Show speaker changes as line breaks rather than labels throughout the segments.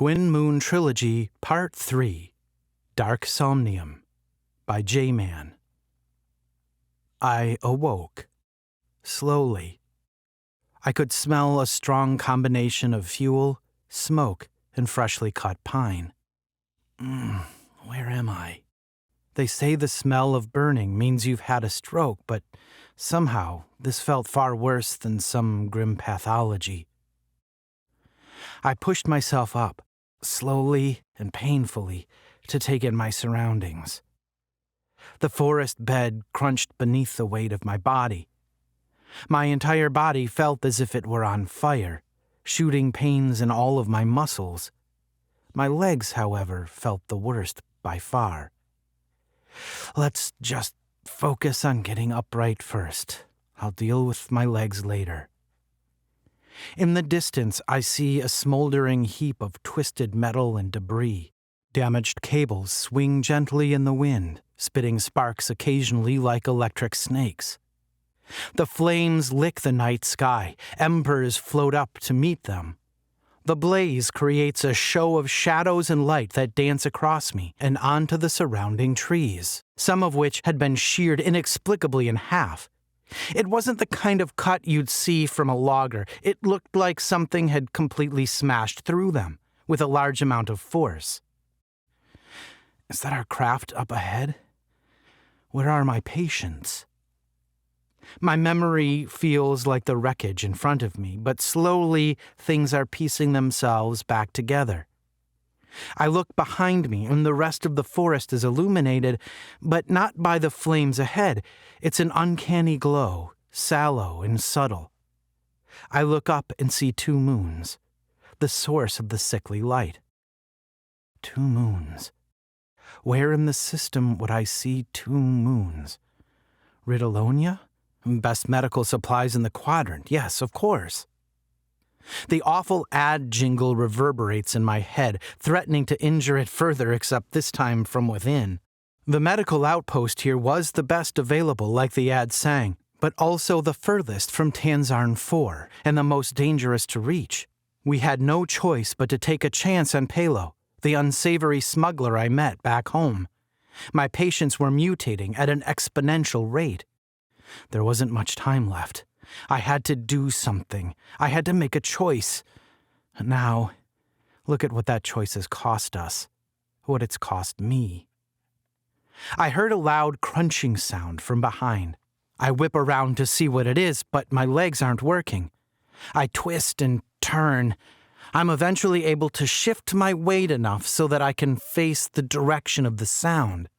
Twin Moon Trilogy, Part 3, Dark Somnium, by J-Man. I awoke. Slowly. I could smell a strong combination of fuel, smoke, and freshly cut pine. Where am I? They say the smell of burning means you've had a stroke, but somehow this felt far worse than some grim pathology. I pushed myself up, slowly and painfully, to take in my surroundings. The forest bed crunched beneath the weight of my body. My entire body felt as if it were on fire, shooting pains in all of my muscles. My legs, however, felt the worst by far. Let's just focus on getting upright first. I'll deal with my legs later. In the distance, I see a smoldering heap of twisted metal and debris. Damaged cables swing gently in the wind, spitting sparks occasionally like electric snakes. The flames lick the night sky. Embers float up to meet them. The blaze creates a show of shadows and light that dance across me and onto the surrounding trees, some of which had been sheared inexplicably in half. It wasn't the kind of cut you'd see from a logger. It looked like something had completely smashed through them, with a large amount of force. Is that our craft up ahead? Where are my patients? My memory feels like the wreckage in front of me, but slowly things are piecing themselves back together. I look behind me, and the rest of the forest is illuminated, but not by the flames ahead. It's an uncanny glow, sallow and subtle. I look up and see 2 moons, the source of the sickly light. 2 moons. Where in the system would I see 2 moons? Ridolonia? Best medical supplies in the quadrant, yes, of course. The awful ad jingle reverberates in my head, threatening to injure it further, except this time from within. The medical outpost here was the best available, like the ad sang, but also the furthest from Tanzarn 4 and the most dangerous to reach. We had no choice but to take a chance on Palo, the unsavory smuggler I met back home. My patients were mutating at an exponential rate. There wasn't much time left. I had to do something. I had to make a choice. Now, look at what that choice has cost us. What it's cost me. I heard a loud crunching sound from behind. I whip around to see what it is, but my legs aren't working. I twist and turn. I'm eventually able to shift my weight enough so that I can face the direction of the sound.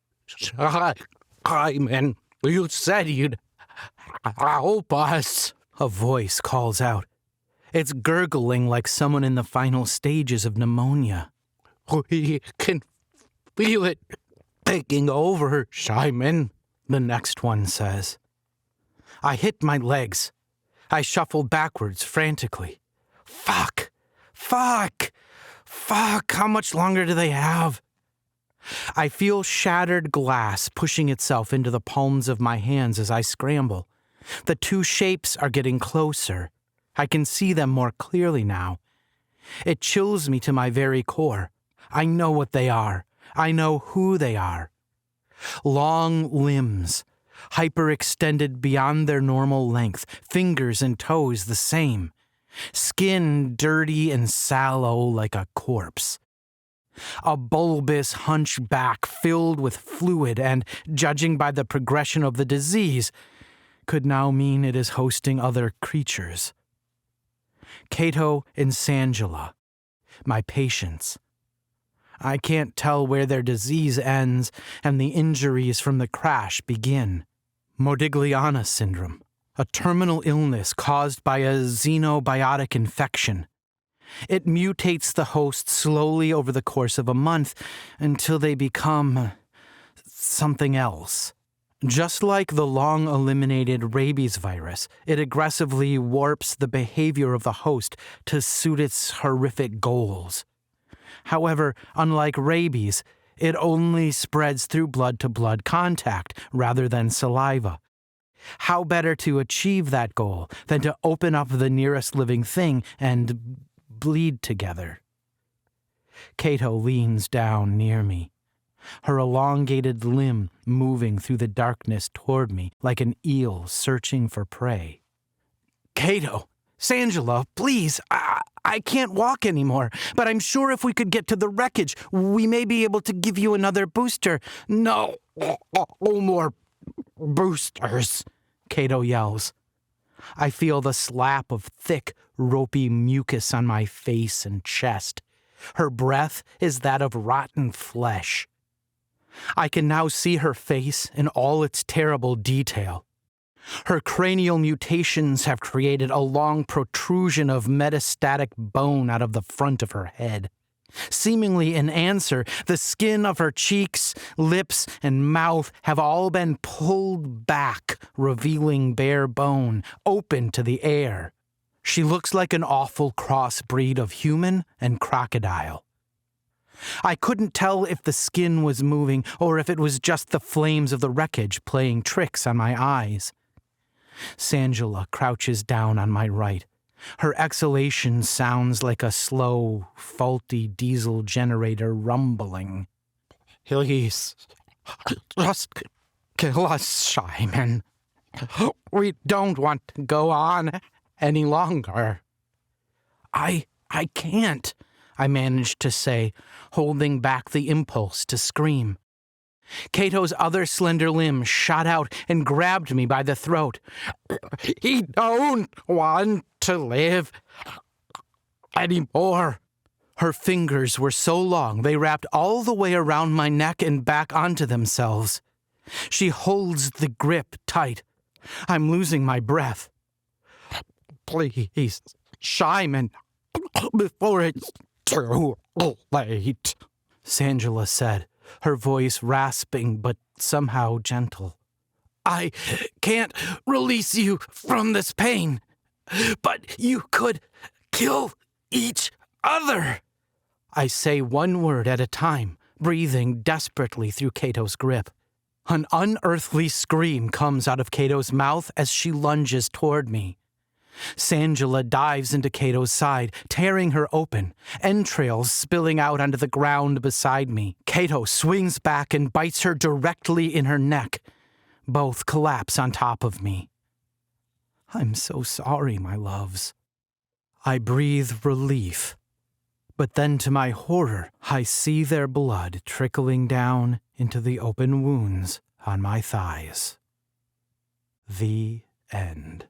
Man, you said you'd help us, a voice calls out. It's gurgling like someone in the final stages of pneumonia. We can feel it taking over, Simon, the next one says. I hit my legs. I shuffle backwards frantically. Fuck! How much longer do they have? I feel shattered glass pushing itself into the palms of my hands as I scramble. The 2 shapes are getting closer. I can see them more clearly now. It chills me to my very core. I know what they are. I know who they are. Long limbs, hyperextended beyond their normal length, fingers and toes the same. Skin dirty and sallow like a corpse. A bulbous hunchback filled with fluid and, judging by the progression of the disease, could now mean it is hosting other creatures. Cato and Sangela, my patients. I can't tell where their disease ends and the injuries from the crash begin. Modigliana syndrome, a terminal illness caused by a xenobiotic infection. It mutates the host slowly over the course of a month until they become something else. Just like the long-eliminated rabies virus, it aggressively warps the behavior of the host to suit its horrific goals. However, unlike rabies, it only spreads through blood-to-blood contact rather than saliva. How better to achieve that goal than to open up the nearest living thing and bleed together? Cato leans down near me, her elongated limb moving through the darkness toward me like an eel searching for prey. Cato, Sangela, please, I can't walk anymore, but I'm sure if we could get to the wreckage, we may be able to give you another booster. No more boosters, Cato yells. I feel the slap of thick, ropey mucus on my face and chest. Her breath is that of rotten flesh. I can now see her face in all its terrible detail. Her cranial mutations have created a long protrusion of metastatic bone out of the front of her head. Seemingly in answer, the skin of her cheeks, lips, and mouth have all been pulled back, revealing bare bone, open to the air. She looks like an awful crossbreed of human and crocodile. I couldn't tell if the skin was moving or if it was just the flames of the wreckage playing tricks on my eyes. Sangela crouches down on my right. Her exhalation sounds like a slow, faulty diesel generator rumbling. Please, just kill us, Simon. We don't want to go on any longer. I can't, I managed to say, holding back the impulse to scream. Cato's other slender limb shot out and grabbed me by the throat. He don't want to live anymore. Her fingers were so long they wrapped all the way around my neck and back onto themselves. She holds the grip tight. I'm losing my breath. Please, Simon, before it's too late, Sangela said, her voice rasping but somehow gentle. I can't release you from this pain, but you could kill each other. I say one word at a time, breathing desperately through Cato's grip. An unearthly scream comes out of Cato's mouth as she lunges toward me. Sangela dives into Cato's side, tearing her open, entrails spilling out onto the ground beside me. Cato swings back and bites her directly in her neck. Both collapse on top of me. I'm so sorry, my loves. I breathe relief. But then to my horror, I see their blood trickling down into the open wounds on my thighs. The end.